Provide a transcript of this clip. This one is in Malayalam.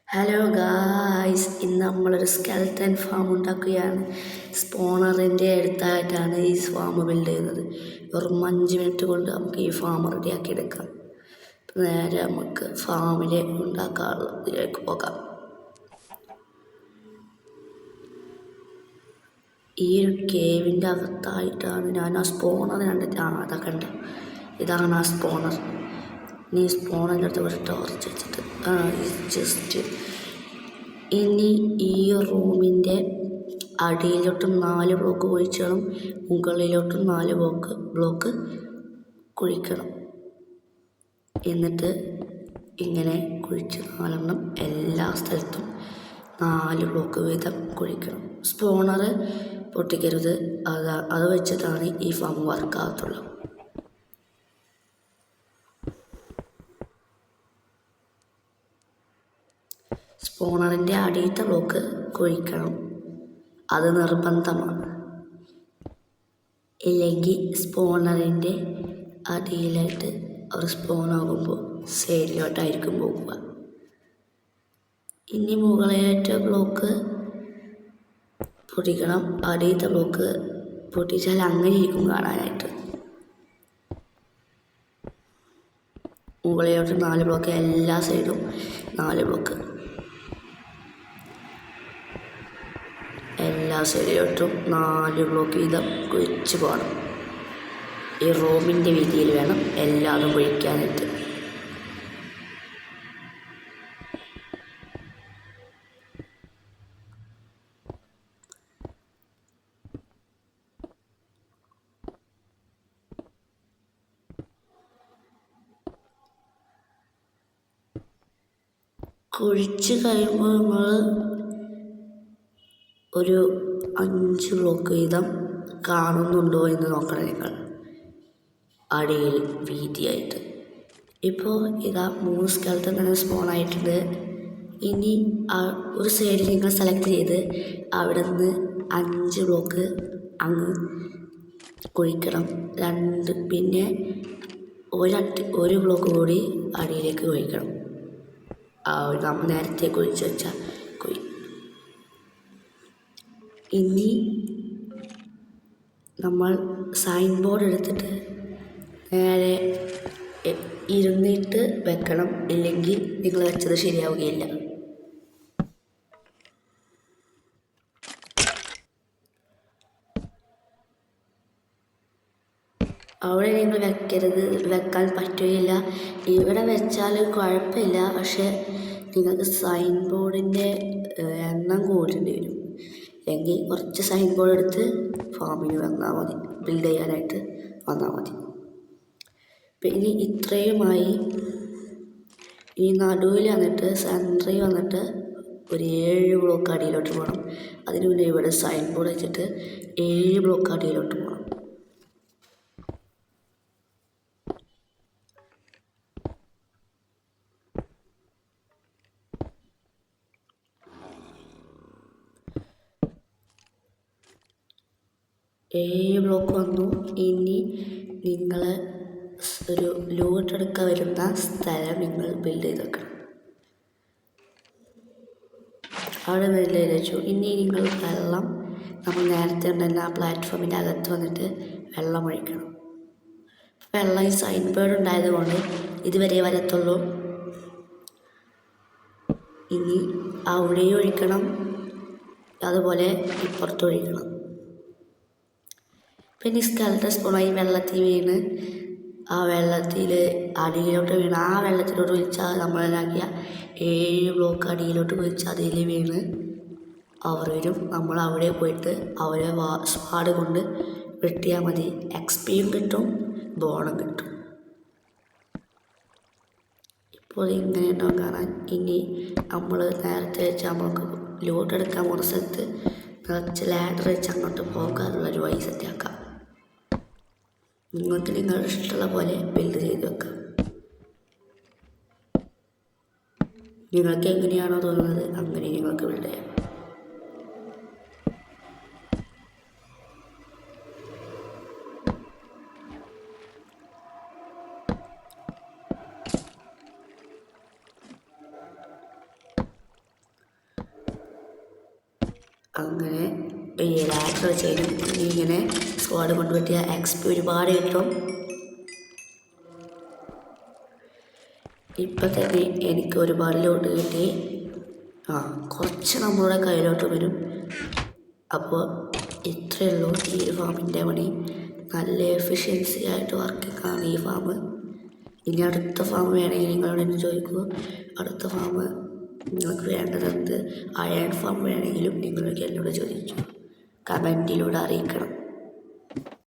ഹലോ ഗായ്സ്, ഇന്ന് നമ്മളൊരു സ്കെൽറ്റൻ ഫാം ഉണ്ടാക്കുകയാണ്. സ്പോണറിൻ്റെ അടുത്തായിട്ടാണ് ഈ ഫാം ബിൽഡ് ചെയ്യുന്നത്. വെറും 5 മിനിറ്റ് കൊണ്ട് നമുക്ക് ഈ ഫാം റെഡിയാക്കി എടുക്കാം. നേരെ നമുക്ക് ഫാമിലെ ഉണ്ടാക്കാനുള്ളതിലേക്ക് പോകാം. ഈ ഒരു കേവിൻ്റെ അകത്തായിട്ടാണ് ഞാൻ ആ സ്പോണർ കണ്ടിട്ട് അതൊക്കെ ഉണ്ട്. ഇതാണ് ആ സ്പോണർ. ഇനി സ്പോണറിൻ്റെ അടുത്ത് ഒരു ടോർച്ച് വെച്ചിട്ട് ജസ്റ്റ് ഇനി ഈ റൂമിൻ്റെ അടിയിലോട്ടും 4 ബ്ലോക്ക് കുഴിക്കണം, മുകളിലോട്ടും 4 ബ്ലോക്ക് കുഴിക്കണം. എന്നിട്ട് ഇങ്ങനെ കുഴിച്ച് 4 എല്ലാ സ്ഥലത്തും 4 ബ്ലോക്ക് വീതം കുഴിക്കണം. സ്പോണർ പൊട്ടിക്കരുത്, അത് വെച്ചിട്ടാണ് ഈ ഫാം വർക്കാകത്തുള്ളൂ. സ്പോണറിൻ്റെ അടിയിലത്തെ ബ്ലോക്ക് കുഴിക്കണം, അത് നിർബന്ധമാണ്. ഇല്ലെങ്കിൽ സ്പോണറിൻ്റെ അടിയിലായിട്ട് ഒരു സ്പോണാകുമ്പോൾ സൈഡിലോട്ടായിരിക്കും പോകുക. ഇനി മുകളിലത്തെ ബ്ലോക്ക് പൊട്ടിക്കണം, അടിയിലത്തെ ബ്ലോക്ക് പൊട്ടിച്ചാൽ അങ്ങനെ ഇരിക്കും കാണാനായിട്ട്. മുകളിലോട്ട് 4 ബ്ലോക്ക്, എല്ലാ സൈഡും 4 ബ്ലോക്ക്, എല്ലാ സൈഡിലോട്ടും 4 ബ്ലോക്ക് വീതം കുഴിച്ച് പോകണം. ഈ റൂമിൻ്റെ വീതിയിൽ വേണം എല്ലാതും കുഴിക്കാനായിട്ട്. കുഴിച്ച് കഴിയുമ്പോൾ നമ്മൾ ഒരു 5 ബ്ലോക്ക് വീതം കാണുന്നുണ്ടോ എന്ന് നോക്കണം നിങ്ങൾ അടിയിൽ വീതിയായിട്ട്. ഇപ്പോൾ ഇതാ 3 സ്കെൽറ്റൻ തന്നെ സ്പോൺ ആയിട്ടുണ്ട്. ഇനി ഒരു സൈഡിൽ നിങ്ങൾ സെലക്ട് ചെയ്ത് അവിടെ നിന്ന് 5 ബ്ലോക്ക് അങ്ങ് കുഴിക്കണം. പിന്നെ ഒരു ബ്ലോക്ക് കൂടി അടിയിലേക്ക് കുഴിക്കണം. നമ്മൾ നേരത്തെ കുഴിച്ച് വെച്ച കുഴി. ഇനി നമ്മൾ സൈൻ ബോർഡ് എടുത്തിട്ട് നേരെ ഇരുന്നിട്ട് വെക്കണം, ഇല്ലെങ്കിൽ നിങ്ങൾ വെച്ചത് ശരിയാവുകയില്ല. അവിടെ നിങ്ങൾ വെക്കാൻ പറ്റുകയില്ല. ഇവിടെ വെച്ചാൽ കുഴപ്പമില്ല, പക്ഷേ നിങ്ങൾക്ക് സൈൻ ബോർഡിൻ്റെ എണ്ണം കൂട്ടേണ്ടി വരും. അല്ലെങ്കിൽ കുറച്ച് സൈൻ ബോർഡ് എടുത്ത് ഫാമിന് വന്നാൽ മതി, ബിൽഡ് ചെയ്യാനായിട്ട് വന്നാൽ മതി. പിന്നെ ഇത്രയുമായി ഈ നടുവിൽ വന്നിട്ട് സെൻറ്ററിൽ വന്നിട്ട് ഒരു 7 ബ്ലോക്ക് അടിയിലോട്ട് പോകണം. അതിന് മുന്നേ ഇവിടെ സൈൻ ബോർഡ് വെച്ചിട്ട് 7 ബ്ലോക്ക് അടിയിലോട്ട് പോകണം. ബ്ലോക്ക് വന്നു. ഇനി നിങ്ങൾ ഒരു ലോട്ട് എടുക്കാൻ വരുന്ന സ്ഥലം നിങ്ങൾ ബിൽഡ് ചെയ്ത് വെക്കണം. അവിടെ ബിൽഡ് ചെയ്ത് വെച്ചു. ഇനി നിങ്ങൾ നമ്മൾ നേരത്തെ ഉണ്ടെങ്കിൽ ആ പ്ലാറ്റ്ഫോമിൻ്റെ അകത്ത് വന്നിട്ട് വെള്ളം ഒഴിക്കണം. വെള്ളം ഈ സൈൻ ബോർഡ് ഉണ്ടായത് കൊണ്ട് ഇതുവരെ വരത്തുള്ളൂ. ഇനി അവിടെയും ഒഴിക്കണം, അതുപോലെ ഇപ്പുറത്തും ഒഴിക്കണം. പിന്നെ സ്കെൽറ്റൻ സ്പോണായി വെള്ളത്തിൽ വീണ് ആ വെള്ളത്തിൽ അടിയിലോട്ട് വീണ് ആ വെള്ളത്തിലോട്ട് ഒഴിച്ചാൽ നമ്മളാക്കിയ 7 ബ്ലോക്ക് അടിയിലോട്ട് ഒഴിച്ചാൽ അതിൽ വീണ് അവർ വരും. നമ്മൾ അവിടെ പോയിട്ട് അവരെ സ്പാഡ് കൊണ്ട് വെട്ടിയാൽ മതി. എക്സ്പിയും കിട്ടും, ബോണും കിട്ടും. ഇപ്പോൾ ഇങ്ങനെ ഉണ്ടാവും കാണാൻ. ഇനി നമ്മൾ നേരത്തെ വെച്ചാൽ നമുക്ക് ലോട്ട് എടുക്കാൻ പോകുന്ന സ്ഥലത്ത് കുറച്ച് ലാഡർ വെച്ച് അങ്ങോട്ട് പോകാനുള്ളൊരു വഴി സെറ്റാക്കാം. നിങ്ങൾക്ക് നിങ്ങളുടെ ഇഷ്ടമുള്ള പോലെ ബിൽഡ് ചെയ്ത് വെക്കാം. നിങ്ങൾക്ക് എങ്ങനെയാണോ തോന്നുന്നത് അങ്ങനെ നിങ്ങൾക്ക് ബിൽഡ് ചെയ്യാം. അങ്ങനെ ഈ ലാഡർ ചെയ്യും. ഇങ്ങനെ സ്ക്വാഡ് കൊണ്ട് പറ്റിയ XP ഒരുപാട് കിട്ടും. ഇപ്പം തന്നെ എനിക്ക് ഒരുപാട് ലോട്ട് കിട്ടി. കുറച്ച് നമ്മളുടെ കയ്യിലോട്ട് വരും. അപ്പോൾ ഇത്രയേ ഉള്ളൂ ഈ ഫാമിൻ്റെ പണി. നല്ല എഫിഷ്യൻസി ആയിട്ട് വർക്കിങ്ങാണ് ഈ ഫാം. ഇനി അടുത്ത ഫാം വേണമെങ്കിൽ നിങ്ങളോട് തന്നെ ചോദിക്കൂ. അടുത്ത ഫാം നിങ്ങൾക്ക് വേണ്ടതെന്ത് അയൺ ഫാം വേണമെങ്കിലും നിങ്ങൾക്ക് എന്നോട് ചോദിക്കൂ. കമൻറ്റിലൂടെ അറിയിക്കണം.